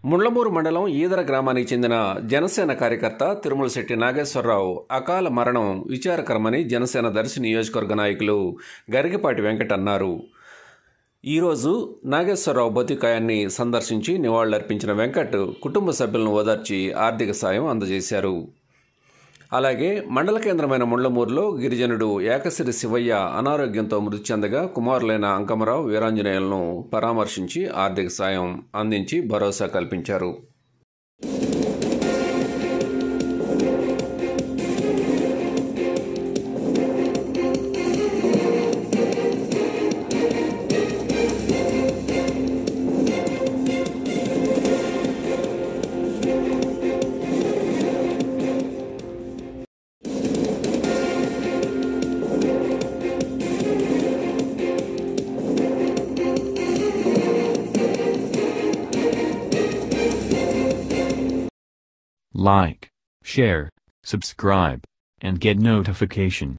ముళ్లమూరు మండలం ఈదర గ్రామానికి చెందిన జనసేన కార్యకర్త తిరుమలశెట్టి నాగేశ్వరరావు అకాల మరణం విచారకరమని జనసేన దర్శి నియోజకవర్గ నాయకులు గరికపాటి వెంకట్ అన్నారు. ఈరోజు నాగేశ్వరరావు భౌతికాయాన్ని సందర్శించి నివాళులర్పించిన వెంకట్ కుటుంబ సభ్యులను ఓదార్చి ఆర్థిక సాయం అందజేశారు. అలాగే మండల కేంద్రమైన ముళ్లమూరులో గిరిజనుడు ఏకసిరి శివయ్య అనారోగ్యంతో మృతి చెందగా కుమారులైన అంకమరావు, వీరాంజనేయులను పరామర్శించి ఆర్థిక సాయం అందించి భరోసా కల్పించారు. Like, share, subscribe, and get notification.